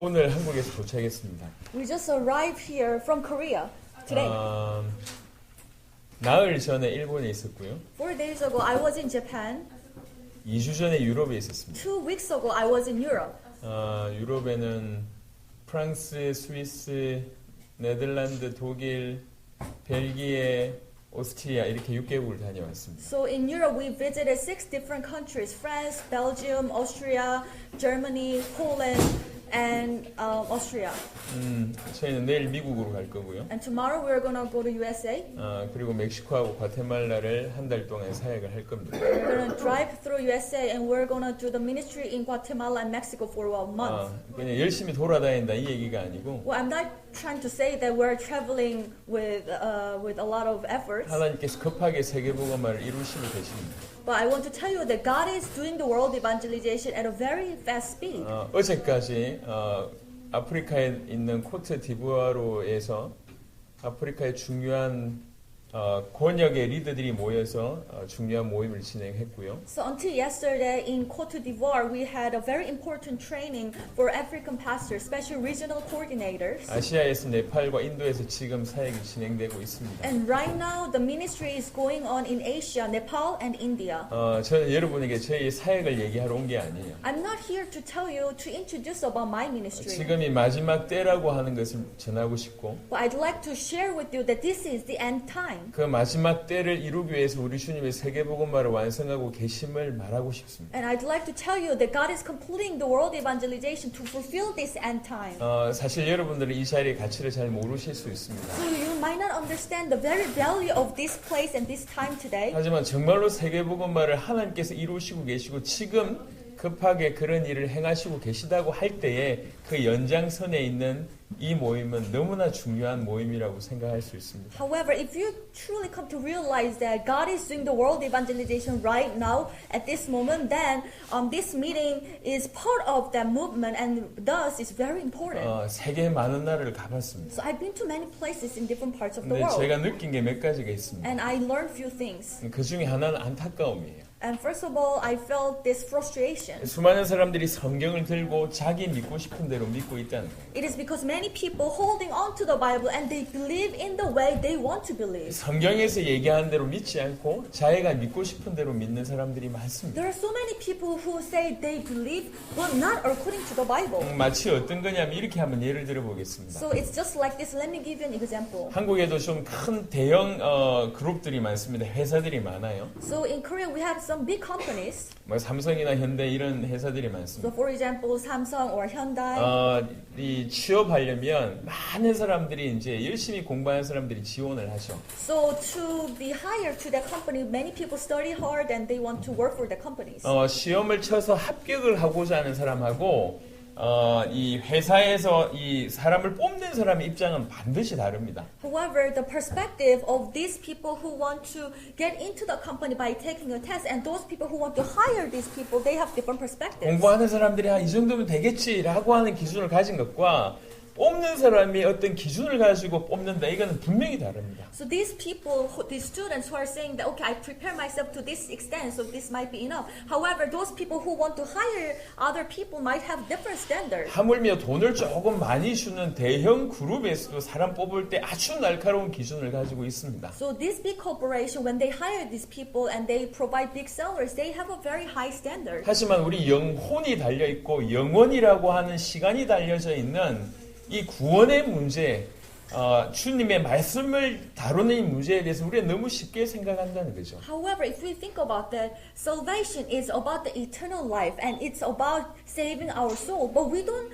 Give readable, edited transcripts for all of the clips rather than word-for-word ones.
오늘 한국에서 도착했습니다. We just arrived here from Korea today. 나흘 전에 일본에 있었고요. 4 days ago, I was in Japan. 2주 전에 유럽에 있었습니다. 2 weeks ago, I was in Europe. 유럽에는 프랑스, 스위스, 네덜란드, 독일, 벨기에, 오스트리아 이렇게 6개국을 다녀왔습니다. So in Europe, we visited 6 different countries: France, Belgium, Austria, Germany, Poland, and Austria. 저희는 내일 미국으로 갈 거고요. And tomorrow we're gonna go to USA. 그리고 멕시코하고 과테말라를 한 달 동안 사역을 할 겁니다. We're gonna drive through USA and we're gonna do the ministry in Guatemala and Mexico for a month. 그냥 열심히 돌아다닌다 이 얘기가 아니고 Well, I'm not trying to say that we're traveling with a lot of efforts. 하나님께서 급하게 세계복음화를 이루시고 계십니다. But I want to tell you that God is doing the world evangelization at a very fast speed. 어제까지 아프리카에 있는 코트 디부아르에서 아프리카의 중요한 권역의 리더들이 모여서 중요한 모임을 진행했고요. So until yesterday in Côte d'Ivoire, we had a very important training for African pastors, special regional coordinators. 아시아에서 네팔과 인도에서 지금 사역이 진행되고 있습니다. And right now, the ministry is going on in Asia, Nepal, and India. 저는 여러분에게 저희 사역을 얘기하러 온 게 아니에요. I'm not here to tell you to introduce about my ministry. 지금이 마지막 때라고 하는 것을 전하고 싶고 But I'd like to share with you that this is the end time. 그 마지막 때를 이루기 위해서 우리 주님의 세계복음화를 완성하고 계심을 말하고 싶습니다. And I'd like to tell you that God is completing the world evangelization to fulfill this end time. 사실 여러분들은 이 자리의 가치를 잘 모르실 수 있습니다. So you might not understand the very value of this place and this time today. 하지만 정말로 세계복음화를 하나님께서 이루시고 계시고 지금 급하게 그런 일을 행하시고 계시다고 할 때에 그 연장선에 있는 이 모임은 너무나 중요한 모임이라고 생각할 수 있습니다. However, if you truly come to realize that God is doing the world evangelization right now at this moment, then this meeting is part of that movement and thus is very important. 세계 많은 나라를 가봤습니다. So I've been to many places in different parts of the 근데 world. 제가 느낀 게 몇 가지가 있습니다. And I learned few things. 그 중에 하나는 안타까움이에요. And first of all, I felt this frustration. 수많은 사람들이 성경을 들고 자기 믿고 싶은 대로 믿고 있다는 거예요. It is because many people holding on to the Bible and they believe in the way they want to believe. 성경에서 얘기하는 대로 믿지 않고 자기가 믿고 싶은 대로 믿는 사람들이 많습니다. There are so many people who say they believe but not according to the Bible. 마치 어떤 거냐면 이렇게 한번 예를 들어보겠습니다. So it's just like this. Let me give you an example. 한국에도 좀 큰 대형 그룹들이 많습니다. 회사들이 많아요. So in Korea we have some big companies. 뭐 삼성이나 현대 이런 회사들이 So 많습니다. for example, Samsung or Hyundai. 이 취업하려면 많은 사람들이 이제 열심히 공부하는 사람들이 지원을 하죠. So to be hired to that company, many people study hard and they want to work for the companies. 시험을 쳐서 합격을 하고자 하는 사람하고 이 회사에서 이 사람을 뽑는 사람의 입장은 반드시 다릅니다. However, the perspective of these people who want to get into the company by taking a test and those people who want to hire these people, they have different perspectives. 공부하는 사람들이 이 정도면 되겠지라고 하는 기준을 가진 것과 뽑는 사람이 어떤 기준을 가지고 뽑는다 이거는 분명히 다릅니다. So these people, these students who are saying that okay, I prepare myself to this extent, so this might be enough. However, those people who want to hire other people might have different standards. 하물며 돈을 조금 많이 주는 대형 그룹에서도 사람 뽑을 때 아주 날카로운 기준을 가지고 있습니다. So this big corporation, when they hire these people and they provide big salaries, they have a very high standard. 하지만 우리 영혼이 달려 있고 영원이라고 하는 시간이 달려져 있는 이 구원의 문제, 주님의 말씀을 다루는 이 문제에 대해서 우리가 너무 쉽게 생각한다는 거죠. However, if we think about that, salvation is about the eternal life and it's about saving our soul, but we don't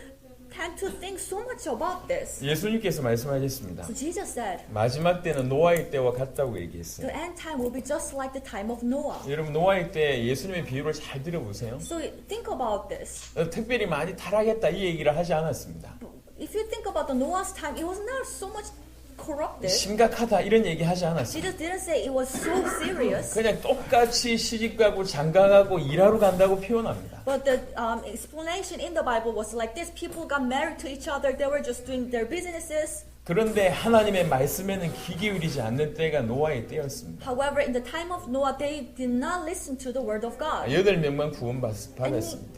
tend to think so much about this. 예수님께서 말씀하셨습니다. So Jesus said, 마지막 때는 노아의 때와 같다고 얘기했어요. the end time will be just like the time of Noah. 여러분 노아의 때 예수님의 비유를 잘 들어보세요. So think about this. 특별히 많이 타락했다 이 얘기를 하지 않았습니다. If you think about the Noah's time, it was not so much corrupted. 심각하다 이런 얘기 하지 않았어요. Jesus didn't say it was so serious. 그냥 똑같이 시집가고 장가가고 일하러 간다고 표현합니다. But the explanation in the Bible was like this: people got married to each other. They were just doing their businesses. 그런데 하나님의 말씀에는 귀 기울이지 않는 때가 노아의 때였습니다. However, in the time of Noah, they did not listen to the word of God. 8명만 구원받았습니다.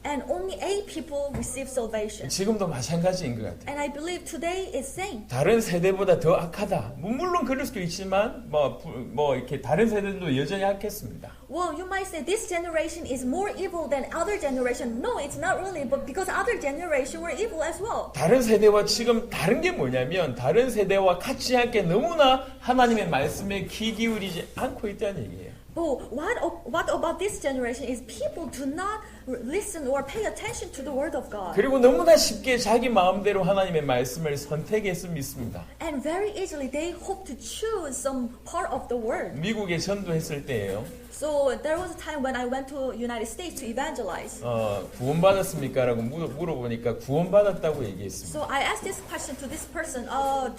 And only 8 people received salvation. 지금도 마찬가지인 것 같아요. And I believe today is same. 다른 세대보다 더 악하다. 물론 그럴 수도 있지만 뭐 이렇게 다른 세대도 여전히 악했습니다. Well, you might say this generation is more evil than other generation. No, it's not really, but because other generation were evil as well. 다른 세대와 지금 다른 게 뭐냐면 다른 세대와 같이 함께 너무나 하나님의 말씀에 귀 기울이지 않고 있다는 얘기예요. But what about this generation is people do not listen or pay attention to the word of God. 그리고 너무나 쉽게 자기 마음대로 하나님의 말씀을 선택해서 믿습니다. And very easily they hope to choose some part of the word. 미국에 전도했을 때예요. So there was a time when I went to United States to evangelize. 구원받았습니까? 라고 물어보니까 구원받았다고 얘기했습니다. So I asked this question to this person. Are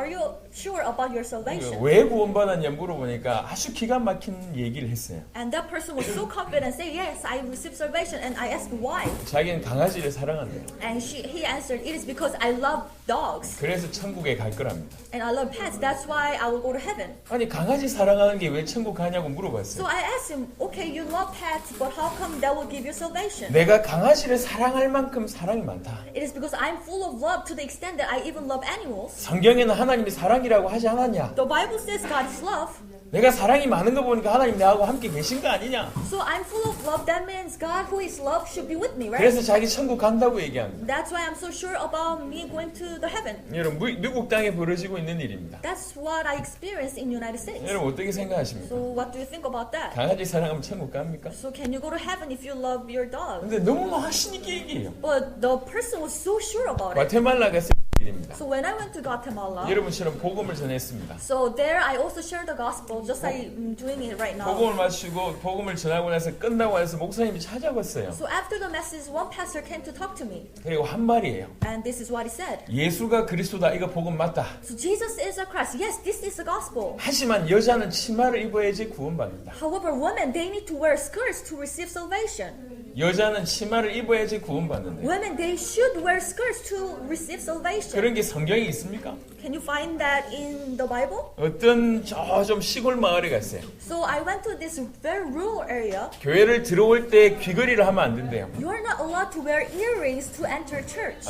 you sure about your salvation? 왜 구원받았냐 물어보니까 아주 기가 막힌 얘기를 했어요. And that person was so confident, say yes, I received salvation. And I asked why. 자기는 강아지를 사랑한대요. And he answered, it is because I love dogs. 그래서 천국에 갈 거랍니다. And I love pets. That's why I will go to heaven. 아니 강아지 사랑하는 게 왜 천국 가냐고 So 물어봤어요. I asked him, okay, you love pets, but how come that will give you salvation? 내가 강아지를 사랑할 만큼 사랑이 많다. It is because I'm full of love to the extent that I even love animals. 성경에는 하나님이 사랑이라고 하지 않았냐? The Bible says God is love. 내가 사랑이 많은 거 보니까 하나님 나하고 함께 계신 거 아니냐? So I'm full of love. That means God who is love should be with me, right? 그래서 자기 천국 간다고 얘기합니다. That's why I'm so sure about me going to the heaven. 여러분 미국 땅에 벌어지고 있는 일입니다. That's what I experienced in United States. 여러분 어떻게 생각하십니까? So what do you think about that? 강아지 사랑하면 천국 갑니까? So can you go to heaven if you love your dog? 근데 너무 하신 있게 얘기해요. But the person was so sure about it. 과테말라 갔을 일입니다. So when I went to Guatemala, 여러분처럼 복음을 전했습니다. so there I also shared the gospel, just like I'm doing it right now. 복음을 마치고 복음을 전하고 나서 끝나고 나서 목사님이 찾아왔어요. So after the message, one pastor came to talk to me, 그리고 한 말이에요. and this is what he said. 예수가 그리스도다. 이거 복음 맞다. So Jesus is a Christ. Yes, this is the gospel. 하지만 여자는 치마를 입어야지 구원받는다. However, women, they need to wear skirts to receive salvation. 여자는 치마를 입어야지 구원받는다. Women, they should wear skirts to receive salvation. 그런 게 성경에 있습니까? Can you find that in the Bible? 어떤 좀 시골 마을에 갔어요. So I went to this very rural area. 교회를 들어올 때 귀걸이를 하면 안 된대요. You are not allowed to wear earrings to enter church.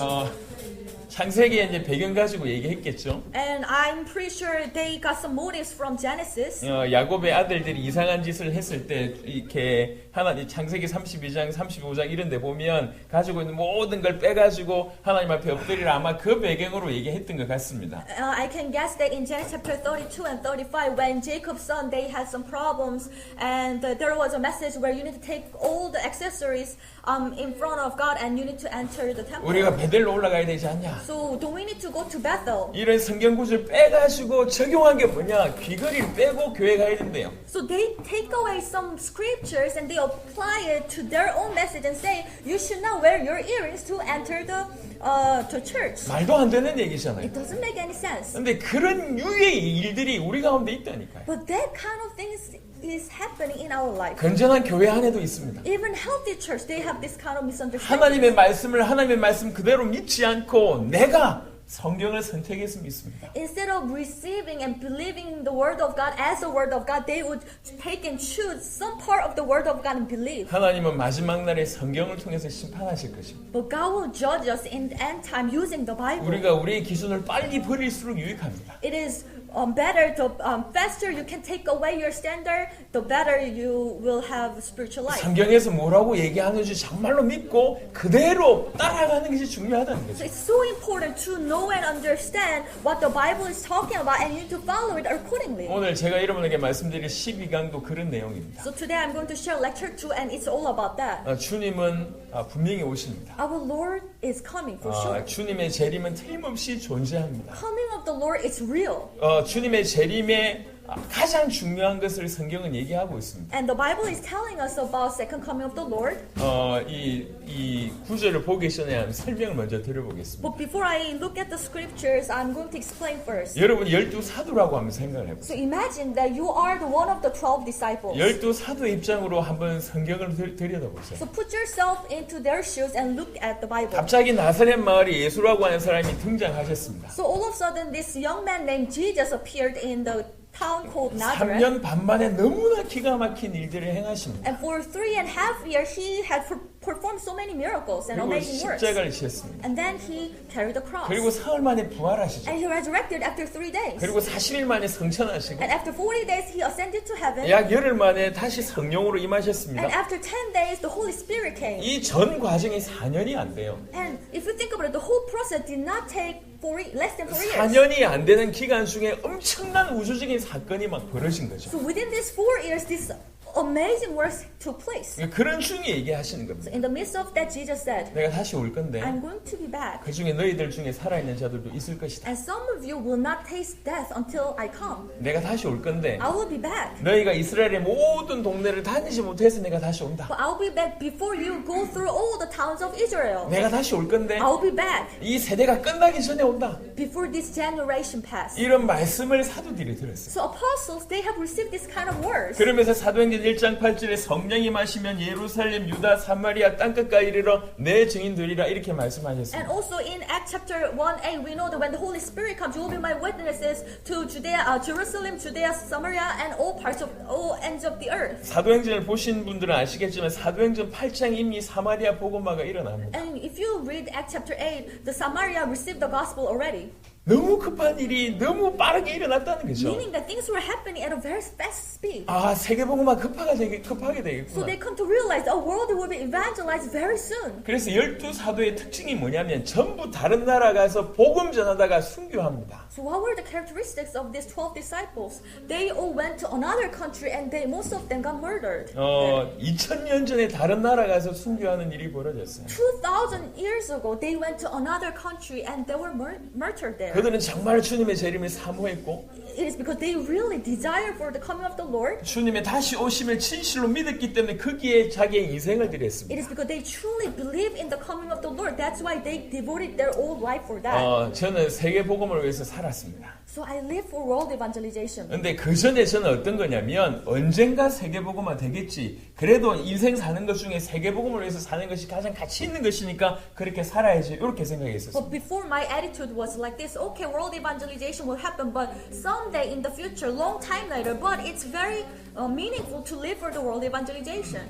창세기에 이제 배경 가지고 얘기했겠죠. And I'm pretty sure they got some motives from Genesis. 야곱의 아들들이 이상한 짓을 했을 때 이렇게 하나님 창세기 32장, 35장 이런 데 보면 가지고 있는 모든 걸 빼가지고 하나님 앞에 엎드리라 아마 그 배경으로 얘기했던 것 같습니다. I can guess that in Genesis chapter 32 and 35, when Jacob's son, they had some problems, and there was a message where you need to take all the accessories in front of God and you need to enter the temple. 우리가 베델로 올라가야 되지 않냐? So do we need to go to Bethel? 이런 성경 구절 빼가지고 적용한 게 뭐냐? 귀걸이를 빼고 교회 가야 된대요. So they take away some scriptures and they apply it to their own message and say you should not wear your earrings to enter the church. 말도 안 되는 얘기잖아요. It doesn't make any sense. 근데 그런 유의 일들이 우리 가운데 있다니까요. But that kind of things is happening in our life. 건전한 교회 안에도 있습니다. Even healthy church, they have this kind of misunderstanding. 하나님의 말씀을 하나님의 말씀 그대로 믿지 않고 내가 성경을 선택해서 믿습니다. Instead of receiving and believing the word of God as the word of God, they would take and choose some part of the word of God and believe. 하나님은 마지막 날에 성경을 통해서 심판하실 것입니다. But God will judge us in the end time using the Bible. 우리가 우리의 기준을 빨리 버릴수록 유익합니다. It is better to faster you can take away your standard, the better you will have spiritual life. 성경에서 뭐라고 얘기하는지 정말로 믿고 그대로 따라가는 것이 중요하다는 So 거죠. it's so important to know and understand what the Bible is talking about, and you need to follow it accordingly. 오늘 제가 여러분에게 말씀드릴 12강도 그런 내용입니다. So today I'm going to share lecture 2, and it's all about that. 주님은 분명히 오십니다. Our Lord is coming for sure. 주님의 재림은 틀림없이 존재합니다. Coming of the Lord is real. 주님의 재림에 가장 중요한 것을 성경은 얘기하고 있습니다. And the Bible is telling us about second coming of the Lord. 이 구절을 보기 전에 한번 설명을 먼저 드려보겠습니다. But before I look at the scriptures, I'm going to explain first. 여러분 12사도라고 한번 생각을 해보세요. So imagine that you are the one of the 12 disciples. 12사도의 입장으로 한번 성경을 들여다보세요. So put yourself into their shoes and look at the Bible. 갑자기 나사렛 마을에 예수라고 하는 사람이 등장하셨습니다. So all of a sudden this young man named Jesus appeared in the town called Nazareth. 3년 반 만에 너무나 기가 막힌 일들을 행하십니다. And for 3.5 years he had performed so many miracles and 그리고 amazing works. 십자가를 지었습니다. And then he carried the cross. 그리고 사흘 만에 부활하시죠. And he resurrected after 3 days. 그리고 40일 만에 성천하시고 And after 40 days he ascended to heaven. 약 열흘 만에 다시 성령으로 임하셨습니다. And after 10 days the Holy Spirit came. 이 전 과정이 4년이 안 돼요. And if you think about it, the whole process did not take less than 4 years. 4년이 안 되는 기간 중에 엄청난 우주적인 사건이 막 벌어진 거죠. So within these 4 years, this amazing works took place. 그런 중에 얘기하시는 겁니다. So in the midst of that, Jesus said, 내가 다시 올 건데 I'm going to be back. 그 중에 너희들 중에 살아있는 자들도 있을 것이다. And some of you will not taste death until I come. 내가 다시 올 건데 I will be back. 너희가 이스라엘의 모든 동네를 다니지 못해서 내가 다시 온다. But I'll be back before you go through all the towns of Israel. 내가 다시 올 건데 I'll be back 이 세대가 끝나기 전에 온다. before this generation pass. 이런 말씀을 사도들이 들었어요. So apostles, they have received this kind of words. 그러면서 사도행전 1장 8절에 성령이 마시면 예루살렘, 유다, 사마리아 땅끝까지 이르러 내 증인 되리라 이렇게 And 말씀하셨습니다. also in Acts chapter 1a, we know that when the Holy Spirit comes, you will be my witnesses to Judea, Jerusalem, Judea, Samaria, and all ends of the earth. 사도행전을 보신 분들은 아시겠지만 사도행전 8장 이미 사마리아 복음화가 일어납니다. And if you read Acts chapter 8, the Samaria received the gospel already. 너무 급한 일이 너무 빠르게 일어났다는 거죠. Meaning that things were happening at a very fast speed. 아, 세계복음화 급하게 So 되겠구나. they come to realize the world will be evangelized very soon. 그래서 12사도의 특징이 뭐냐면 전부 다른 나라 가서 복음 전하다가 순교합니다. So what were the characteristics of these 12 disciples? They all went to another country and most of them got murdered. 2000년 전에 다른 나라 가서 순교하는 일이 벌어졌어요. 2000 years ago, they went to another country and they were murdered there. 그들은 정말 주님의 재림을 사모했고 It is because they really desired for the coming of the Lord. 주님의 다시 오심을 진실로 믿었기 때문에 거기에 자기의 인생을 It 드렸습니다. is because they truly believe in the coming of the Lord. That's why they devoted their whole life for that. 저는 세계 복음을 위해서 살았습니다. So I live for world evangelization. 근데 그 전에 저는 어떤 거냐면 언젠가 세계 복음화 되겠지. 그래도 인생 사는 것 중에 세계 복음을 위해서 사는 것이 가장 가치 있는 것이니까 그렇게 살아야지. 이렇게 생각했었어요. But before my attitude was like this, okay, world evangelization will happen, but someday in the future, long time later, but it's very meaningful to live for the world evangelization.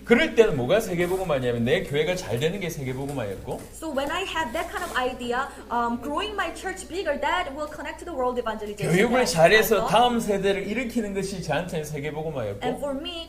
그럴 때는 뭐가 세계복음화냐면 내 교회가 잘 되는 게 세계복음화였고 So when I had that kind of idea, growing my church bigger, that will connect to the world evangelization. 교육을 I 잘해서 thought. 다음 세대를 일으키는 것이 저한테는 And 세계복음화였고 for me,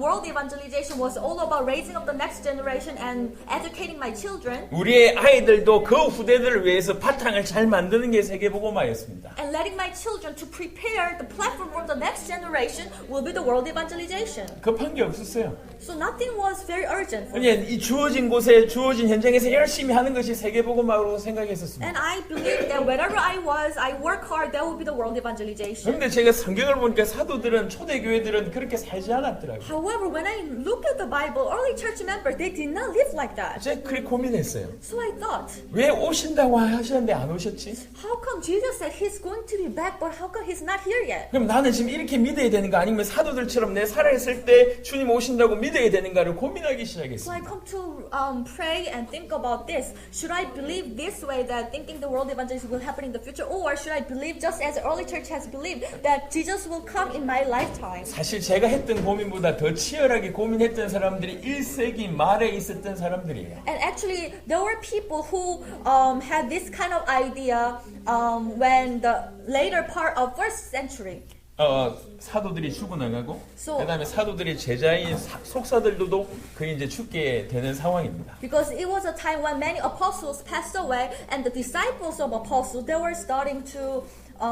world evangelization was all about raising up the next generation and educating my children 우리의 아이들도 그 후대들을 위해서 바탕을 잘 만드는 게 세계복음화였습니다. and letting my children to prepare the platform for the next generation will be the world evangelization. 급한 게 없었어요. So nothing was very urgent for me. 그냥 이 주어진 곳에 주어진 현장에서 열심히 하는 것이 세계복음화로 생각했었습니다. And I believe that wherever I was, I work hard, that will be the world evangelization. 그런데 제가 성경을 보니까 사도들은 초대교회들은 그렇게 살지 않았더라고요. However, when I look at the Bible, early church members, they did not live like that. 제가 그렇게 고민했어요. So I thought, 왜 오신다고 하셨는데 안 오셨지? how come Jesus said he's going to be back, but how come he's not here yet? 그럼 나는 지금 이렇게 믿어야 되는 거 아니면 사도들처럼 내 살아있을 때 주님 오신다고 믿어야 되는가를 고민하기 So I 시작했습니다. come to pray and think about this. Should I believe this way, that thinking the world evangelism will happen in the future, or should I believe just as the early church has believed that Jesus will come in my lifetime? 사실 제가 했던 고민보다 더 치열하게 고민했던 사람들이 1세기 말에 있었던 사람들이에요. And actually, there were people who had this kind of idea when the later part of first century. 사도들이 죽어나가고 So- 그다음에 사도들이 제자인 속사들도 거의 이제 죽게 되는 상황입니다. Because it was a time when many apostles passed away, and the disciples of apostles, they were starting to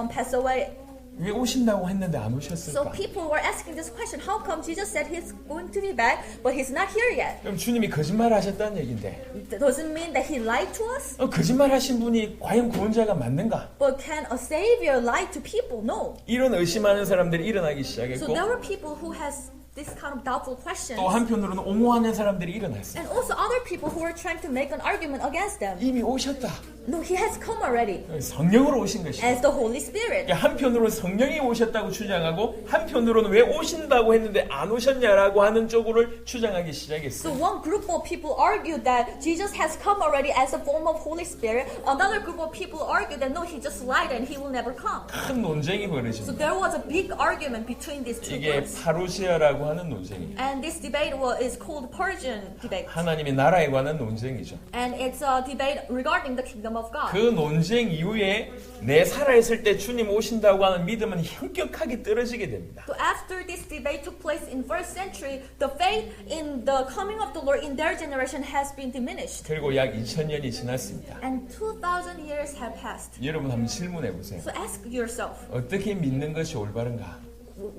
pass away 왜 오신다고 했는데 안 So 오셨을까? people were asking this question, how come Jesus said he's going to be back, but he's not here yet? 그럼 주님이 거짓말 하셨다는 얘긴데 Does it mean that he lied to us? 거짓말 하신 분이 과연 구원자가 맞는가? But can a savior lie to people? No. 이런 의심하는 사람들이 일어나기 So 시작했고 there were people who has this kind of doubtful questions. 또 한편으로는 옹호하는 사람들이 일어났어요. And also other people who were trying to make an argument against them. 이미 오셨다. No, he has come already 성령으로 오신 것이다. as the Holy Spirit. 한편으로는 성령이 오셨다고 주장하고 한편으로는 왜 오신다고 했는데 안 오셨냐라고 하는 쪽으로 주장하기 So 시작했어요. one group of people argued that Jesus has come already as a form of Holy Spirit. Another group of people argued that no, he just lied and he will never come. 큰 논쟁이 So 벌어집니다. there was a big argument between these two 이게 groups. 파루시아라고 하는 논쟁이에요. And this debate is called Persian debate. 하나님의 나라에 관한 논쟁이죠. And it's a debate regarding the kingdom of God. 그 논쟁 이후에 내 살아있을 때 주님 오신다고 하는 믿음은 현격하게 떨어지게 됩니다. So after this debate took place in first century, the faith in the coming of the Lord in their generation has been diminished. 그리고 약 2000년이 지났습니다. And 2,000 years have passed. 여러분 한번 질문해 보세요. So ask yourself, 어떻게 믿는 것이 올바른가?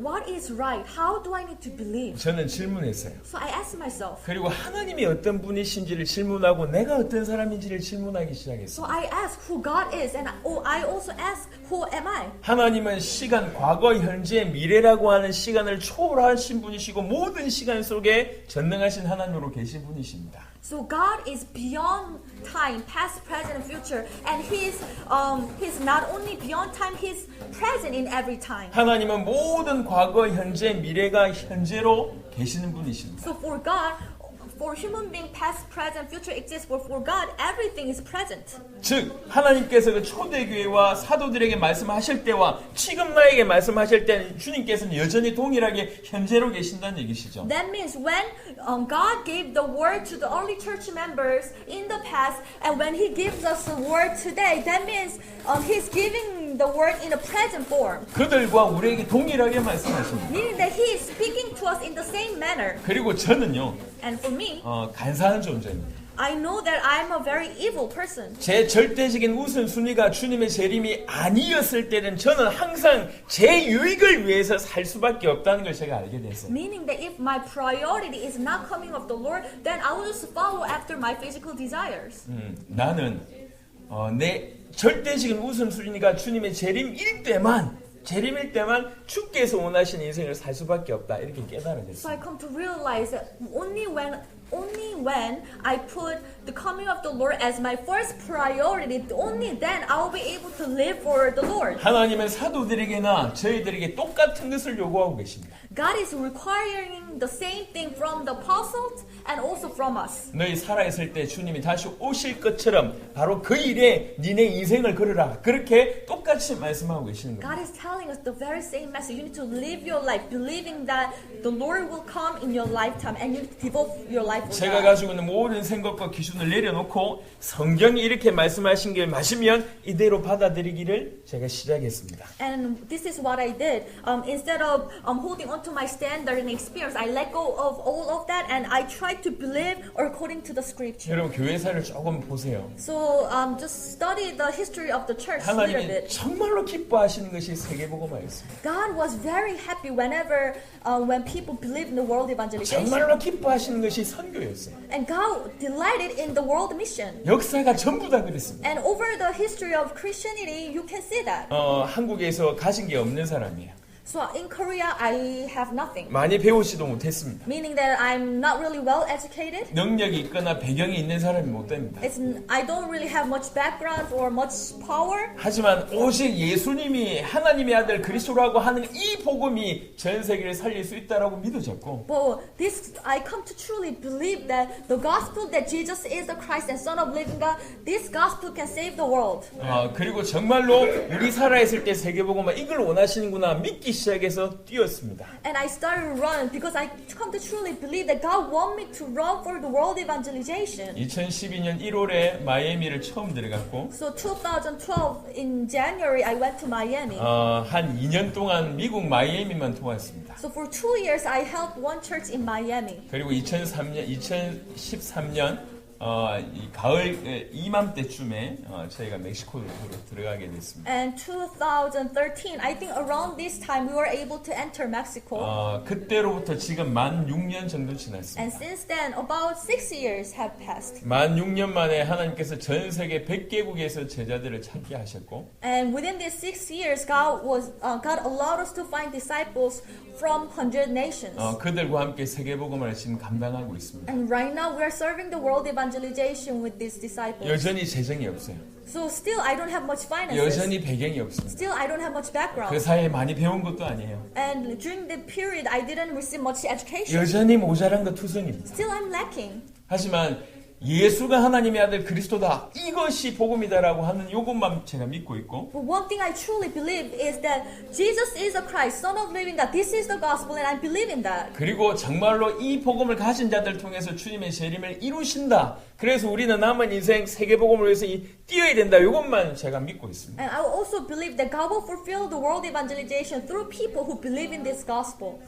what is right? How do I need to believe? 저는 질문했어요. So I asked myself. 그리고 하나님이 어떤 분이신지를 질문하고 내가 어떤 사람인지를 질문하기 시작했어요. So I asked who God is, and I also asked who am I? 하나님은 시간, 과거, 현재, 미래라고 하는 시간을 초월하신 분이시고 모든 시간 속에 전능하신 하나님으로 계신 분이십니다. So God is beyond time, past, present, and future, and He's not only beyond time, He's present in every time. 하나님은 모든 과거, 현재, 미래가 현재로 계시는 분이십니다. So for God, for human being, past, present, future exists, but for God, everything is present. 즉 하나님께서 그 초대교회와 사도들에게 말씀하실 때와 지금 나에게 말씀하실 때는 주님께서는 여전히 동일하게 현재로 계신다는 얘기시죠. That means when God gave the word to the early church members in the past, and when He gives us the word today, that means He's giving the word in a present form. 그들과 우리에게 동일하게 말씀하십니다. Meaning that He is speaking to us in the same manner. 그리고 저는요 And for me, 간사한 존재입니다. I know that I'm a very evil person. 제 절대적인 우선순위가 주님의 재림이 아니었을 때는 저는 항상 제 유익을 위해서 살 수밖에 없다는 걸 제가 알게 됐어요. Meaning that if my priority is not coming of the Lord, then I will just follow after my physical desires. 나는 내 절대적인 우선순위가 주님의 재림일 때만 주께서 원하시는 인생을 살 수밖에 없다 이렇게 깨달아졌어요. So I come to realize that only when I put the coming of the Lord as my first priority, only then I will be able to live for the Lord. 하나님은 사도들에게나 저희들에게 똑같은 것을 요구하고 계십니다. God is requiring the same thing from the apostles and also from us. 너희 살아있을 때 주님이 다시 오실 것처럼 바로 그 일에 니네 인생을 걸으라. 그렇게 똑같이 말씀하고 계시는 겁니다. God is telling us the very same message. You need to live your life believing that the Lord will come in your lifetime and you need to devote your life to 제가 God. 가지고 있는 모든 생각과 기준을 내려놓고 성경이 이렇게 말씀하신 게 맞으면 이대로 받아들이기를 제가 시작했습니다. And this is what I did. Instead of holding on to my standard and experience, I let go of all of that and I tried to believe according to the scripture. 여러분 교회사를 조금 보세요. So just study the history of the church a little 하나님이 bit. 정말로 기뻐하시는 것이 세계복음화였습니다. God was very happy when people believed in the world evangelization. 정말로 기뻐하시는 것이 선교였어요. And God delighted in the world mission. 역사가 전부 다 그랬습니다. And over the history of Christianity, you can see that. 한국에서 가진 게 없는 사람이에요. So in Korea, I have nothing. 많이 배우지도 못했습니다. Meaning that I'm not really well educated. 능력이 있거나 배경이 있는 사람이 못 됩니다. I don't really have much background or much power. 하지만 오직 예수님이 하나님의 아들 그리스도라고 하는 이 복음이 전 세계를 살릴 수 있다라고 믿어졌고 But I come to truly believe that the gospel that Jesus is the Christ and Son of living God, this gospel can save the world. 그리고 정말로 우리 살아있을 때 세계복음화 이걸 원하시는구나 믿기 시작해서 뛰었습니다. And I started to run because I come to truly believe that God wants me to run for the world evangelization. 2012년 1월에 마이애미를 처음 들어갔고 So 2012 in January I went to Miami. 한 2년 동안 미국 마이애미만 통했습니다. So for 2 years I helped one church in Miami. 그리고 2013년 이 가을 이맘때쯤에 저희가 멕시코로 들어가게 됐습니다. And 2013, I think around this time we were able to enter Mexico. 그때로부터 지금 만 6년 정도 지났습니다. And since then, about 6 years have passed. 만 6년 만에 하나님께서 전 세계 100개국에서 제자들을 찾게 하셨고, And within these 6 years, God allowed us to find disciples from 100 nations. 그들과 함께 세계복음을 지금 감당하고 있습니다. And right now, we are serving the world evangelization with these disciples. 여전히 재정이 없어요. So still, I don't have much finances. 여전히 배경이 없습니다. Still, I don't have much 그 background. 사이에 많이 배운 것도 아니에요. And during the period, I didn't receive much education. 여전히 모자란 거 투성입니다. Still, I'm lacking. 하지만 예수가 하나님의 아들 그리스도다, 이것이 복음이다라고 하는 이것만 제가 믿고 있고, But one thing I truly believe is that Jesus is the Christ, Son of living God. This is the gospel, and I believe in that. 그리고 정말로 이 복음을 가진 자들 통해서 주님의 재림을 이루신다. 그래서 우리는 남은 인생 세계복음을 위해서 뛰어야 된다. 이것만 제가 믿고 있습니다. And I also believe that God will fulfill the world evangelization through people who believe in this gospel.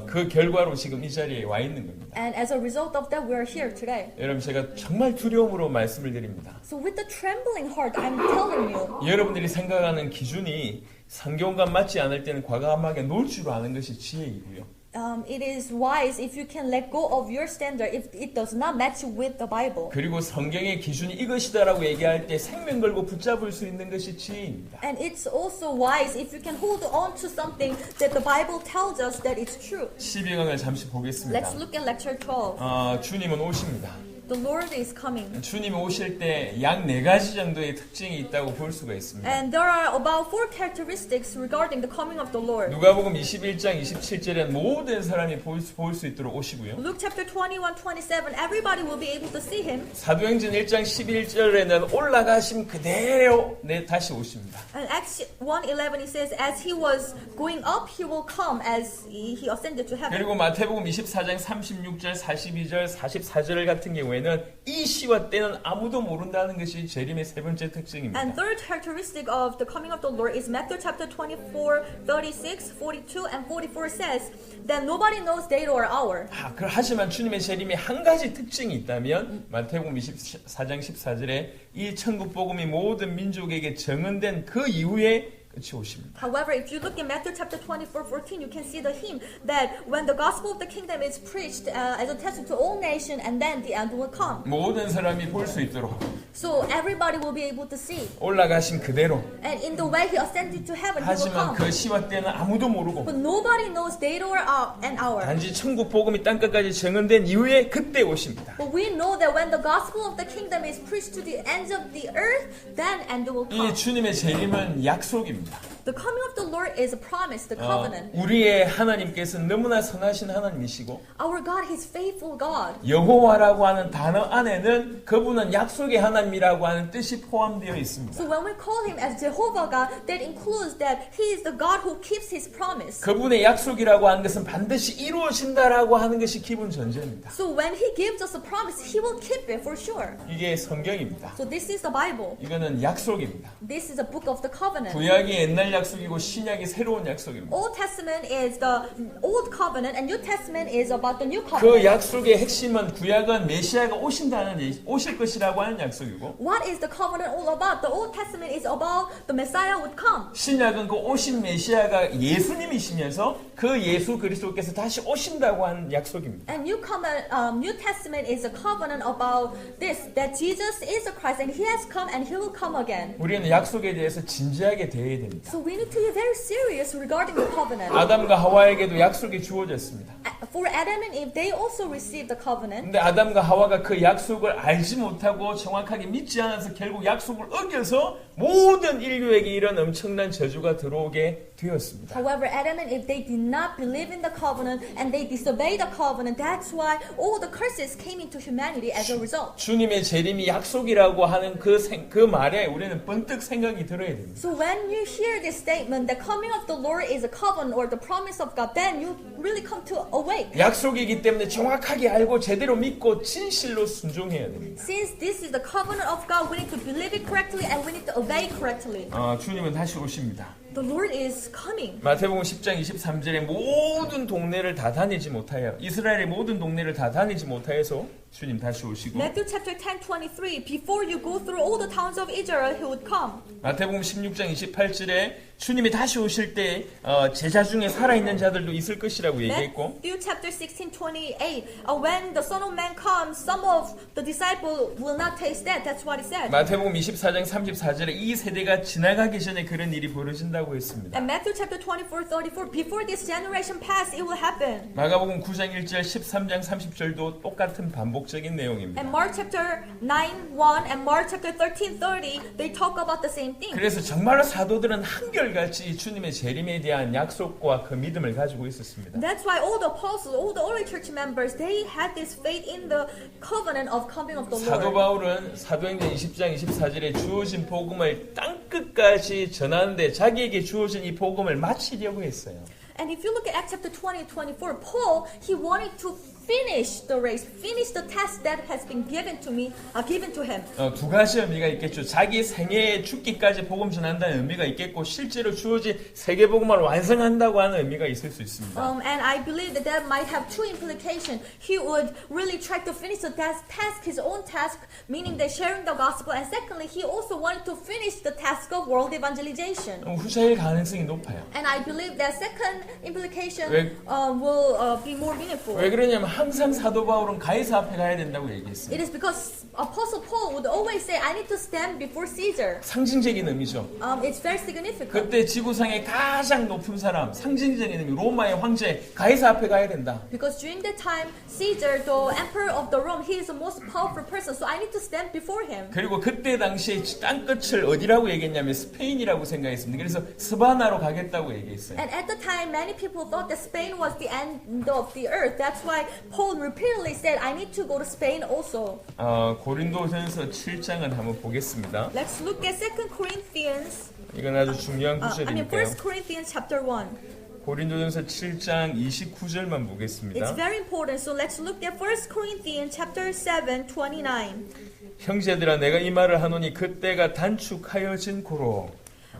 그 결과로 지금 이 자리에 와 있는 겁니다. And as a result of that, we are here today. 여러분, 제가 정말 두려움으로 말씀을 드립니다. So with the trembling heart, I'm telling you, 여러분들이 생각하는 기준이 성경과 맞지 않을 때는 과감하게 놓을 줄 아는 것이 지혜이고요. it is wise if you can let go of your standard if it does not match with the Bible. 그리고 성경의 기준이 이것이다라고 얘기할 때 생명 걸고 붙잡을 수 있는 것이 지혜입니다. And it's also wise if you can hold on to something that the Bible tells us that it's true. 12강을 잠시 보겠습니다. Let's look at lecture 12. 주님은 오십니다. The Lord is coming. 주님이 오실 때 약 4가지 정도의 특징이 있다고 볼 수가 있습니다. And there are about 4 characteristics regarding the coming of the Lord. 누가복음 21장 27절에 모든 사람이 볼 수 있도록 오시고요. Luke chapter 21:27, everybody will be able to see him. 사도행전 1장 11절에는 올라가심 그대로 다시 오십니다. And Acts 1:11 it says, as he was going up, he will come as he ascended to heaven. 그리고 마태복음 24장 36절, 42절, 44절 같은 경우에는 이 시와 때는 아무도 모른다는 것이 재림의 세 번째 특징입니다. And third characteristic of the coming of the Lord is Matthew chapter 24, 36, 42, and 44 says that nobody knows day or hour. 하지만 주님의 재림에 한 가지 특징이 있다면 마태복음 24장 14절에 이 천국 복음이 모든 민족에게 정언된 그 이후에 끝이 오십니다. However, if you look in Matthew chapter 24:14, you can see the hymn that when the gospel of the kingdom is preached as a testimony to all nations, and then the end will come. 모든 사람이 볼 수 있도록 So everybody will be able to see. 올라가신 그대로. And in the way he ascended to heaven, he will 하지만 come. 그 시와 때는 아무도 모르고 But nobody knows day or an hour. 단지 천국 복음이 땅끝까지 정언된 이후에 그때 오십니다. But we know that when the gospel of the kingdom is preached to the ends of the earth, then end will come. 이 주님의 재림은 약속입니다. The coming of the Lord is a promise, the covenant. 우리의 하나님께서는 너무나 선하신 하나님이시고 Our God is faithful God. 여호와라고 하는 단어 안에는 그분은 약속의 하나님이라고 하는 뜻이 포함되어 있습니다. So when we call him as Jehovah God, that includes that he is the God who keeps his promise. 그분의 약속이라고 하는 것은 반드시 이루어진다라고 하는 것이 기본 전제입니다. So when he gives us a promise, he will keep it for sure. 이게 성경입니다. So this is the Bible. 이거는 약속입니다. This is a book of the covenant. 구약이 옛날 약속이고 신약이 새로운 약속입니다. Old Testament is the old covenant and New Testament is about the new 그 covenant. 약속의 핵심은 구약은 메시아가 오실 것이라고 하는 약속이고 What is the covenant all about? The Old Testament is about the Messiah would come. 신약은 그 오신 메시아가 예수님이시면서 그 예수 그리스도께서 다시 오신다고 하는 약속입니다. And New Testament is a covenant about this, that Jesus is the Christ and he has come and he will come again. 우리는 약속에 대해서 진지하게 대해야 됩니다. So we need to be very serious regarding the covenant. 아담과 하와에게도 약속이 주어졌습니다. For Adam and Eve, they also received the covenant. 근데 아담과 하와가 그 약속을 알지 못하고 정확하게 믿지 않아서 결국 약속을 어겨서 모든 인류에게 이런 엄청난 저주가 들어오게 되었습니다. However, Adam and Eve, they did not believe in the covenant and they disobeyed the covenant. That's why all the curses came into humanity as a result. 주님의 재림이 약속이라고 하는 그 말에 우리는 번뜩 생각이 들어야 됩니다. So when you hear this statement, the coming of the Lord is a covenant or the promise of God, then you really come to awake. 약속이기 때문에 정확하게 알고 제대로 믿고 진실로 순종해야 됩니다. Since this is the covenant of God, we need to believe it correctly and we need to obey correctly. 주님은 다시 오십니다. The Lord is coming. 마태복음 10장 23절에 모든 동네를 다 다니지 못하여 이스라엘의 모든 동네를 다 다니지 못하여서 주님 다시 오시고 Matthew chapter 10:23. Before you go through all the towns of Israel, He would come. 마태복음 16장 28절에 주님이 다시 오실 때 제자 중에 살아있는 자들도 있을 것이라고 얘기했고 Matthew chapter 16:28. When the Son of Man comes, some of the disciples will not taste death. That's what He said. 마태복음 24장 34절에 이 세대가 지나가기 전에 그런 일이 벌어진다고 했습니다. And Matthew chapter 24:34. Before this generation pass, it will happen. 마가복음 9장 1절 13장 30절도 똑같은 반복적인 내용입니다. And Mark chapter 9:1 and Mark chapter 13:30, they talk about the same thing. 그래서 정말로 사도들은 한결같이 주님의 재림에 대한 약속과 그 믿음을 가지고 있었습니다. That's why all the apostles, all the early church members, they had this faith in the covenant of coming of the 사도 Lord. 바울은 사도행전 20장 24절에 주어진 복음을 땅끝까지 전하는데 자기에게 주어진 이 복음을 마치려고 했어요. And if you look at Acts chapter 20:24, Paul, he wanted to finish the race, finish the task that has been given to him. 두 가지 의미가 있겠죠. 자기 생애에 죽기까지 복음 전한다는 의미가 있겠고 실제로 주어진 세계 복음을 완성한다고 하는 의미가 있을 수 있습니다. And I believe that that might have two implications. He would really try to finish the task, his own task, meaning that sharing the gospel. And secondly, he also wanted to finish the task of world evangelization. 후자일 가능성이 높아요. And I believe that second implication 왜- will be more meaningful. 왜 그러냐면 항상 사도 바울은 가이사 앞에 가야 된다고 얘기했어요. It is because Apostle Paul would always say, I need to stand before Caesar. 상징적인 의미죠. It's very significant. 그때 지구상의 가장 높은 사람, 상징적인 의미, 로마의 황제 가이사 앞에 가야 된다. Because during that time, Caesar, the emperor of the Rome, he is the most powerful person. So I need to stand before him. 그리고 그때 당시에 땅끝을 어디라고 얘기했냐면 스페인이라고 생각했습니다. 그래서 스바나로 가겠다고 얘기했어요. And at the time, many people thought that Spain was the end of the earth. That's why Paul repeatedly said, I need to go to Spain also. 고린도전서 7장을 한번 보겠습니다. Let's look at 2 Corinthians. 이건 아주 중요한 1 구절이니까요. Corinthians chapter 1. 고린도전서 7장 29절만 It's 보겠습니다. very important. So let's look at 1 Corinthians chapter 7, 29. 형제들아 내가 이 말을 하노니 그때가 단축하여진 고로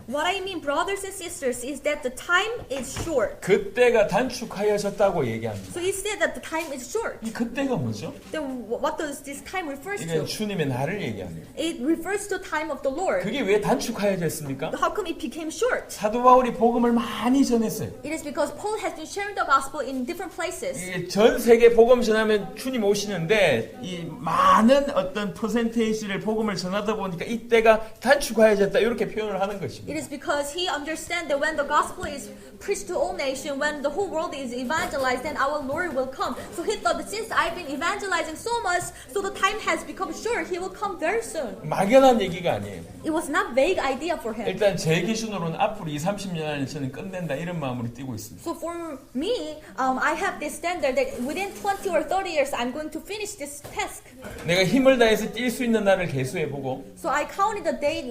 What I mean, brothers and sisters, is that the time is short. 그때가 단축하여졌다고 얘기합니다. So he said that the time is short. 이 그때가 뭐죠? Then what does this time refers 이건 to? 주님의 날을 얘기합니다. It refers to the time of the Lord. 그게 왜 단축하여졌습니까? How come it became short? 사도 바울이 복음을 많이 전했어요. It is because Paul has been sharing the gospel in different places. 이게 전 세계 복음 전하면 주님 오시는데 이 많은 어떤 퍼센테이지를 복음을 전하다 보니까 이때가 단축하여졌다 이렇게 표현을 하는 것입니다. It is because he understands that when the gospel is preached to all nations, when the whole world is evangelized, then our Lord will come. So he thought that since I've been evangelizing so much, so the time has become short, he will come very soon. 막연한 얘기가 아니에요. It was not vague idea for him. 일단 제 기준으로는 앞으로 20-30년 안에 저는 끝낸다 이런 마음으로 뛰고 있습니다. So for me, I have this standard that within 20 or 30 years, I'm going to finish this task. 내가 힘을 다해서 뛸 수 있는 날을 계수해보고 So I counted the day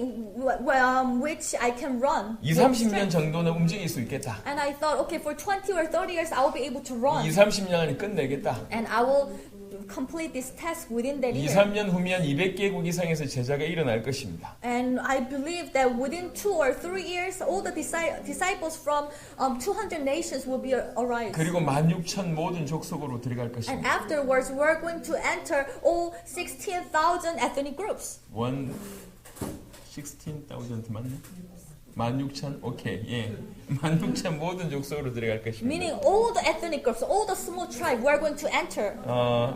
which I can run. 20-30년 정도는 움직일 수 있겠다. And I thought, okay, for 20 or 30 years, I will be able to run. 20-30년 안에 끝내겠다. And I will complete this task within that year. 2-3년 후면 200개국 이상에서 제자가 일어날 것입니다. And I believe that within 2 or 3 years, all the disciples from 200 nations will be arrived. 그리고 16,000 모든 족속으로 들어갈 And 것입니다. afterwards, we're going to enter all 16,000 ethnic groups. 16,000 맞나? 16,000? 오케이, 예. 16,000 모든 족속으로 들어갈 것입니다. Meaning all the ethnic groups, all the small tribes, we're going to enter.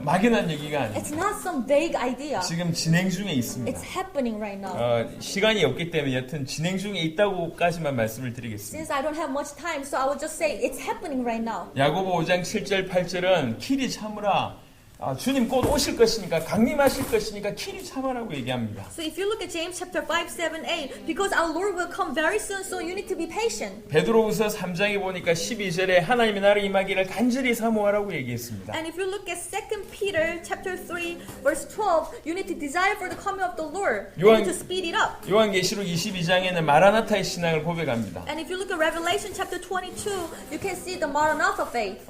막연한 얘기가 아니에요. It's not some vague idea. 지금 진행 중에 있습니다. It's happening right now. 시간이 없기 때문에 여튼 진행 중에 있다고까지만 말씀을 드리겠습니다. Since I don't have much time, so I will just say it's happening right now. 야고보 5장 7절 8절은 길이 참으라. 주님 곧 오실 것이니까 강림하실 것이니까 길이 참으라고 얘기합니다. So if you look at James chapter 5, 7, 8, because our Lord will come very soon, so you need to be patient. 베드로후서 3장에 보니까 12절에 하나님의 나라 임하기를 간절히 사모하라고 얘기했습니다. And if you look at 2 Peter chapter 3, verse 12, you need to desire for the coming of the Lord. You need to speed it up. 요한계시록 22장에는 마라나타의 신앙을 고백합니다. And if you look at Revelation chapter 22, you can see the Maranatha faith.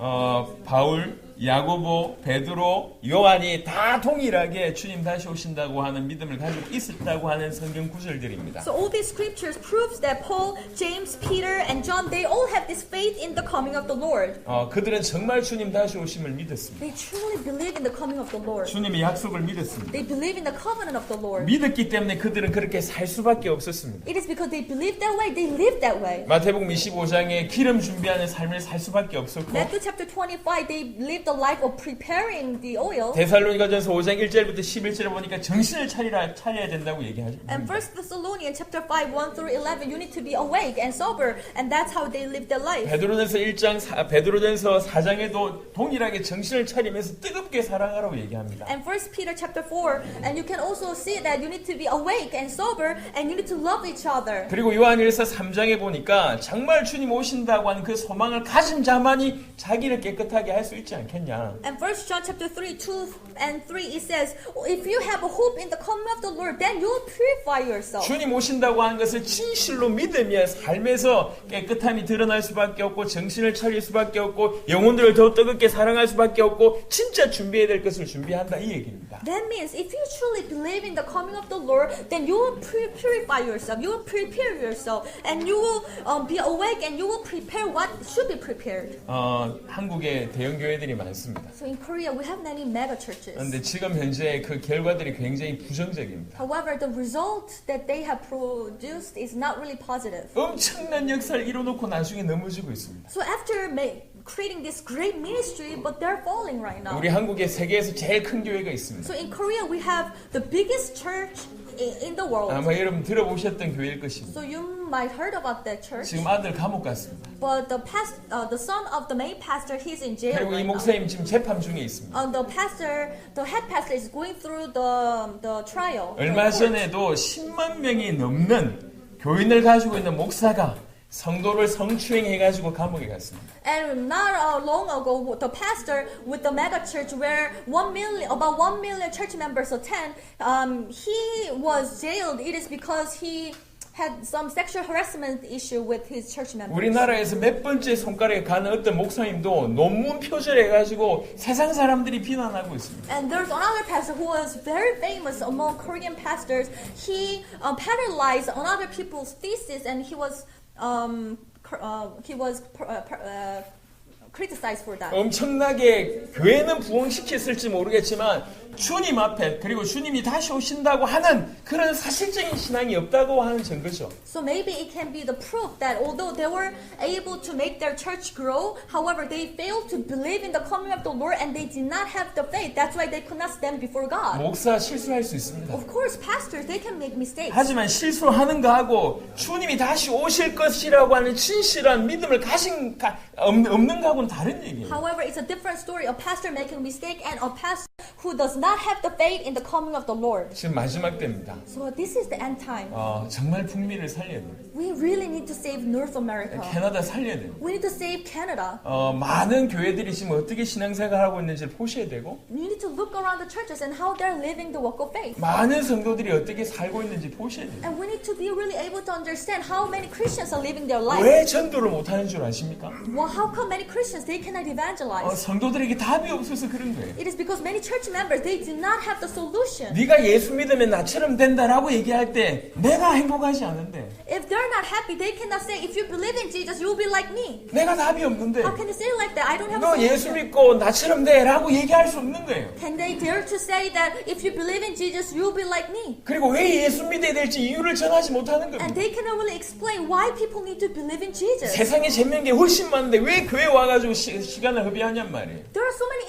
바울 야고보, 베드로, 요한이 다 동일하게 주님 다시 오신다고 하는 믿음을 가지고 있었다고 하는 성경 구절들입니다. So all these scriptures proves that Paul, James, Peter, and John, they all have this faith in the coming of the Lord. 그들은 정말 주님 다시 오심을 믿었습니다. They truly believe in the coming of the Lord. 주님의 약속을 믿었습니다. They believe in the covenant of the Lord. 믿었기 때문에 그들은 그렇게 살 수밖에 없었습니다. It is because they believe that way, they live that way. 마태복음 25장에 기름 준비하는 삶을 살 수밖에 없었고 Matthew chapter 25, they live the life of preparing the oil. 데살로니가전서 5장 1절부터 11절에 보니까 정신을 차려야 된다고 얘기하죠. And 1 Thessalonians chapter 5, 1 through 11, you need to be awake and sober, and that's how they live their life. 베드로전서 4장에도 동일하게 정신을 차리면서 뜨겁게 사랑하라고 얘기합니다. And 1 Peter chapter 4, and you can also see that you need to be awake and sober, and you need to love each other. 그리고 요한일서 3장에 보니까 정말 주님 오신다고 하는 그 소망을 가진 자만이 자기를 깨끗하게 할 수 있지 않겠냐. And 1 John chapter 3, 2 and 3, it says, if you have a hope in the coming of the Lord, then you will purify yourself. 주님 오신다고 하는 것을 진실로 믿으며 삶에서 깨끗함이 드러날 수밖에 없고 정신을 차릴 수밖에 없고 영혼들을 더 뜨겁게 사랑할 수밖에 없고 진짜 준비해야 될 것을 준비한다 이 얘기입니다. That means if you truly believe in the coming of the Lord, then you will purify yourself, you will prepare yourself, and you will be awake and you will prepare what should be prepared. 한국에 대형 교회들이 많습니다. So in Korea, we have many mega churches. 그런데 지금 현재 그 결과들이 굉장히 부정적입니다. However, the result that they have produced is not really positive. 엄청난 역사를 이뤄놓고 나중에 넘어지고 있습니다. So after creating this great ministry, but they're falling right now. 우리 한국에 세계에서 제일 큰 교회가 있습니다. So in Korea, we have the biggest church in the world. 아마 여러분 들어보셨던 교회일 것입니다. So you might heard about that church. 지금 아들 감옥 갔습니다. But the son of the main pastor, he's in jail 그리고 이 right now. 목사님 지금 재판 중에 있습니다. The head pastor is going through the trial. 얼마 전에도 10만 명이 넘는 교인을 가지고 있는 목사가 성도를 성추행해가지고 감옥에 갔습니다. And not long ago, the pastor with the mega church where about 1 million church members attend, he was jailed. It is because he had some sexual harassment issue with his church members. 우리나라에서 몇 번째 손가락에 가는 어떤 목사님도 논문 표절해가지고 세상 사람들이 비난하고 있습니다. And there's another pastor who was very famous among Korean pastors. He paralyzed another people's thesis, and he was criticized for that. 엄청나게 교회는 부흥시켰을지 모르겠지만 주님 앞에 그리고 주님이 다시 오신다고 하는 그런 사실적인 신앙이 없다고 하는 증거죠. So maybe it can be the proof that although they were able to make their church grow, however they failed to believe in the coming of the Lord and they did not have the faith. That's why they could not stand before God. 목사 실수할 수 있습니다. Of course, pastors, they can make mistakes. 하지만 실수하는 거하고 주님이 다시 오실 것이라고 하는 진실한 믿음을 없는 거하고는 다른 얘기예요. However, it's a different story. A pastor making a mistake and a pastor who does not have the faith in the coming of the Lord. 지금 마지막 때입니다. So this is the end time. 정말 북미를 살려야 돼요. We really need to save North America. 캐나다 살려야 돼요. We need to save Canada. 많은 교회들이 지금 어떻게 신앙생활하고 있는지를 보셔야 되고 You need to look around the churches and how they're living the walk of faith. 많은 성도들이 어떻게 살고 있는지 보셔야 돼요. And we need to be really able to understand how many Christians are living their life. 왜 전도를 못하는 줄 아십니까? Well, how come many Christians, they cannot evangelize? 성도들에게 답이 없어서 그런 거예요. It is because many church members, they do not have the solution. 네가 예수 믿으면 나처럼 된다라고 얘기할 때 내가 행복하지 않은데 If they're not happy, they cannot say, if you believe in Jesus, you'll be like me. 내가 답이 없는데 How can they say like that? I don't have 너 a 예수 solution. 믿고 나처럼 돼라고 얘기할 수 없는 거예요. Can they dare to say that if you believe in Jesus, you'll be like me? 그리고 왜 예수 믿어야 될지 이유를 전하지 못하는 And 겁니다. they cannot really explain why people need to believe in Jesus. 세상에 재밌는 게 훨씬 많은데 왜 교회 와가지고 시간을 허비하냔 말이에요. There are so many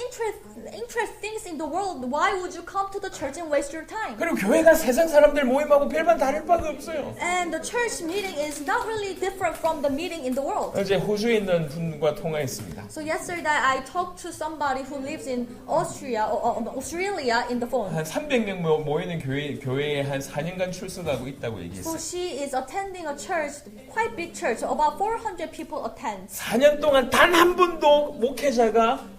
interest things in the world. Why would you come to the church and waste your time? 그리고 교회가 세상 사람들 모임하고 별반 다를 바가 없어요. And the church meeting is not really different from the meeting in the world. 어제 호주에 있는 분과 통화했습니다. So yesterday I talked to somebody who lives in Australia in the phone. 한 300명 모이는 교회에 한 4년간 출석하고 있다고 So 얘기했어요. she is attending a church, quite big church. About 400 people attend. 4년 동안 단 한 번도 목회자가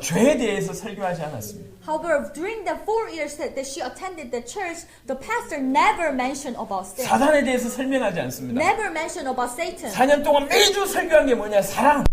죄에 대해서 설교하지 않았습니다. However, during the 4 years that she attended the church, the pastor never mentioned about sin. 사단에 대해서 설명하지 않습니다. Never mentioned about Satan. 4년 동안 매주 설교한 게 뭐냐? 사랑.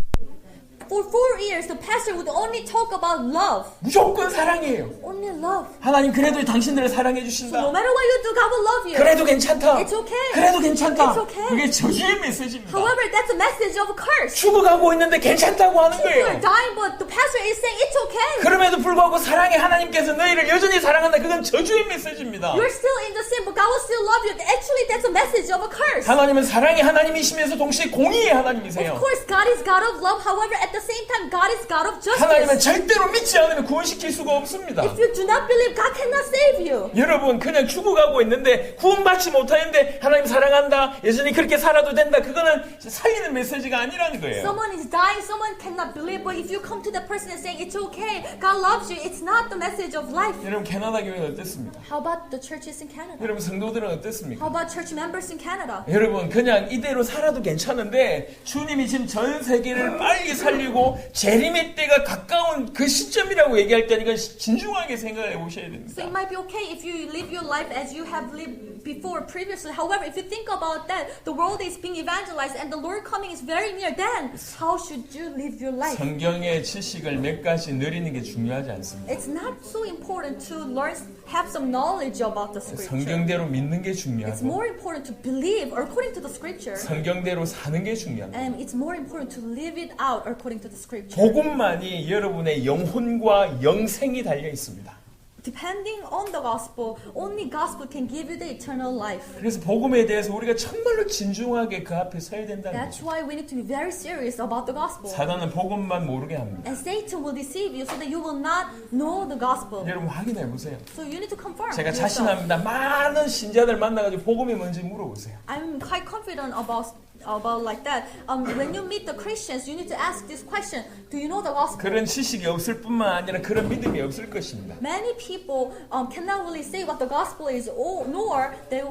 For 4 years, the pastor would only talk about love. 무조건 사랑이에요. Only love. 하나님 그래도 당신들을 사랑해 So no 주신다. matter what you do, God will love you. 그래도 괜찮다. It's okay. 그래도 괜찮다. It's okay. 그게 저주의 메시지입니다. However, that's a message of a curse. 죽어가고 있는데 괜찮다고 하는 People are 거예요. dying, but the pastor is saying it's okay. 그럼에도 불구하고 사랑의 하나님께서 너희를 여전히 사랑한다. 그건 저주의 메시지입니다. You're still in the sin, but God will still love you. Actually, that's a message of a curse. 하나님은 사랑의 하나님이시면서 동시에 공의의 Of 하나님이세요. course, God is God of love. However, at the same time, God is God of 하나님은 justice. 절대로 믿지 않으면 구원시킬 수가 없습니다. If you do not believe, God cannot save you. 여러분 그냥 죽어가고 있는데 구원받지 못하는데 하나님 사랑한다. 여전히 그렇게 살아도 된다. 그거는 살리는 메시지가 아니라는 거예요. Someone is dying, someone cannot believe, but if you come to the person and saying it's okay, God loves you, it's not the message of life. 여러분 캐나다 교회는 어땠습니까? How about the churches in Canada? 여러분 성도들은 어땠습니까? How about church members in Canada? 여러분 그냥 이대로 살아도 괜찮은데 주님이 지금 전 세계를 빨리 살리고 재림의 때가 가까운 그 시점이라고 얘기할 때는 이건 진중하게 생각해 보셔야 So 됩니다. it might be okay if you live your life as you have lived before previously. However, if you think about that, the world is being evangelized and the Lord coming is very near. Then, how should you live your life? 성경의 지식을 몇 가지 누리는 게 중요하지 않습니다. It's not so important to learn, have some knowledge about the scripture. 성경대로 믿는 게 It's 중요하고 more important to believe according to the scripture. 성경대로 사는 게 중요합니다. And it's more important to live it out according to the scripture. 복음만이 여러분의 영혼과 영생이 달려 있습니다. Depending on the gospel, only gospel can give you the eternal life. 그래서 복음에 대해서 우리가 정말로 진중하게 그 앞에 서야 된다는 That's 거죠. why we need to be very serious about the gospel. 사단은 복음만 모르게 합니다. And Satan will deceive you so that you will not know the gospel. 여러분 확인해 보세요. So you need to confirm 제가 yourself. 자신합니다. 많은 신자들 만나가지고 복음이 뭔지 물어보세요. I'm quite confident about like that. When you meet the Christians, you need to ask this question: do you know the gospel? 그런 지식이 없을 뿐만 아니라 그런 믿음이 없을 것입니다. Many people cannot really say what the gospel is, or nor they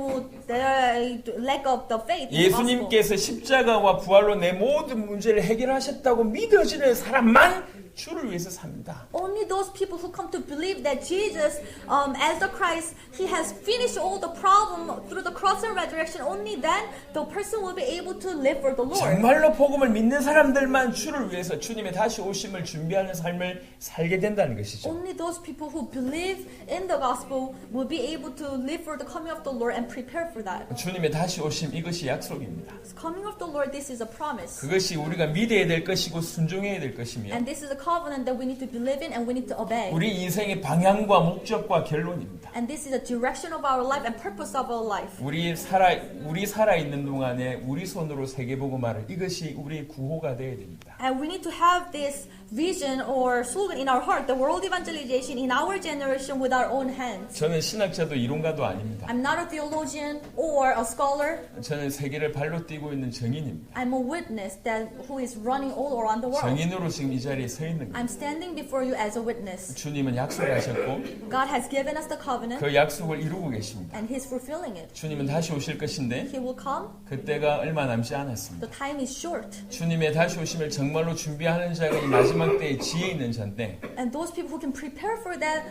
lack of the faith in the gospel. 예수님께서 십자가와 부활로 내 모든 문제를 해결하셨다고 믿어지는 사람만 주를 위해서 삽니다. Only those people who come to believe that Jesus, as the Christ, He has finished all the problem through the cross and resurrection. Only then the person will be able to live for the Lord. 정말로 복음을 믿는 사람들만 주를 위해서 주님의 다시 오심을 준비하는 삶을 살게 된다는 것이죠. Only those people who believe in the gospel will be able to live for the coming of the Lord and prepare for that. 주님의 다시 오심 이것이 약속입니다. The coming of the Lord, this is a promise. 그것이 우리가 믿어야 될 것이고 순종해야 될 것이며 And this is a covenant that we need to believe in and we need to obey. 우리 인생의 방향과 목적과 결론입니다. And this is the direction of our life and purpose of our life. 우리 살아 있는 동안에 우리 손으로 세계복음화를 이것이 우리의 구호가 되어야 됩니다. And we need to have this vision or slogan in our heart, the world evangelization in our generation with our own hands. 저는 신학자도 이론가도 아닙니다. I'm not a theologian or a scholar. 저는 세계를 발로 뛰고 있는 정인입니다. I'm a witness that who is running all around the world. 정인으로 지금 이 자리에 서 있는 거예요. I'm standing before you as a witness. 주님은 약속하셨고 God has given us the covenant 그 약속을 이루고 계십니다. and He's fulfilling it. 주님은 다시 오실 것인데 He will come. 그때가 얼마 남지 않았습니다. The time is short. 주님의 다시 오심을 정말로 준비하는 자가 이 마지막 때에 지혜 있는 자인데 And those people who can prepare for that,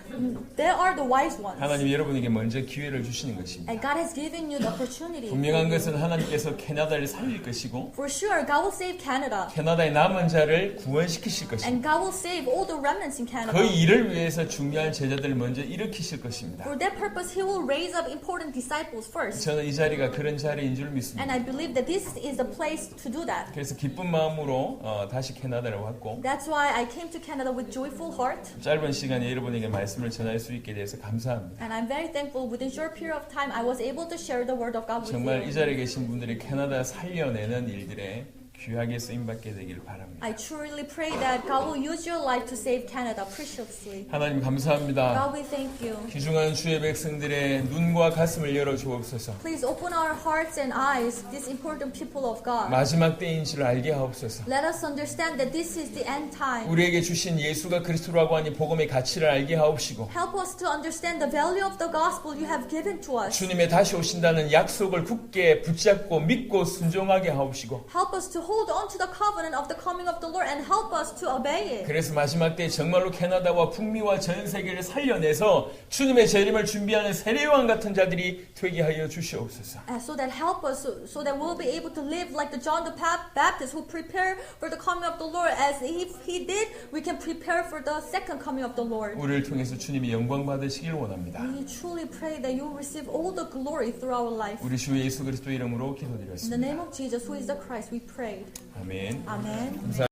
they are the wise ones. 하나님이 여러분에게 먼저 기회를 주시는 것입니다. And God has given you the opportunity. 분명한 것은 하나님께서 캐나다를 살릴 것이고 For sure, God will save Canada. 캐나다의 남은 자를 구원시키실 것입니다. And God will save all the remnants in Canada. 그 일을 위해서 중요한 제자들을 먼저 일으키실 것입니다. For that purpose, He will raise up important disciples first. 저는 이 자리가 그런 자리인 줄 믿습니다. And I believe that this is the place to do that. 그래서 기쁜 마음으로 다시 캐나다를 왔고 That's why I came to Canada with joyful heart. 짧은 시간에 여러분에게 말씀을 전할 수 있게 돼서 감사합니다. And I'm very thankful within short period of time I was able to share the word of God with 정말 이 you. 자리에 계신 분들이 캐나다 살려내는 일들에 귀하게 쓰임받게 되기를 바랍니다. I truly pray that God will use your life to save Canada preciously. 하나님 감사합니다. God, we thank you. 귀중한 주의 백성들의 눈과 가슴을 열어 주옵소서. Please open our hearts and eyes, these important people of God. 마지막 때인 줄 알게 하옵소서. Let us understand that this is the end time. 우리에게 주신 예수가 그리스도라고 하니 복음의 가치를 알게 하옵시고 Help us to understand the value of the gospel you have given to us. 주님의 다시 오신다는 약속을 굳게 붙잡고 믿고 순종하게 하옵시고 Help us to hold on to the covenant of the coming of the Lord and help us to obey it. 그래서 마지막 때 정말로 캐나다와 북미와 전 세계를 살려내서 주님의 재림을 준비하는 세례요한 같은 자들이 되게 하여 주시옵소서. And so that help us, so that we'll be able to live like the John the Baptist who prepare for the coming of the Lord. As he did, we can prepare for the second coming of the Lord. 우리를 통해서 주님이 영광 받으시길 원합니다. We truly pray that you will receive all the glory through our life. 우리 주 예수 그리스도 이름으로 In the 기도드렸습니다. name of Jesus, who is the Christ, we pray. 아멘. Amen.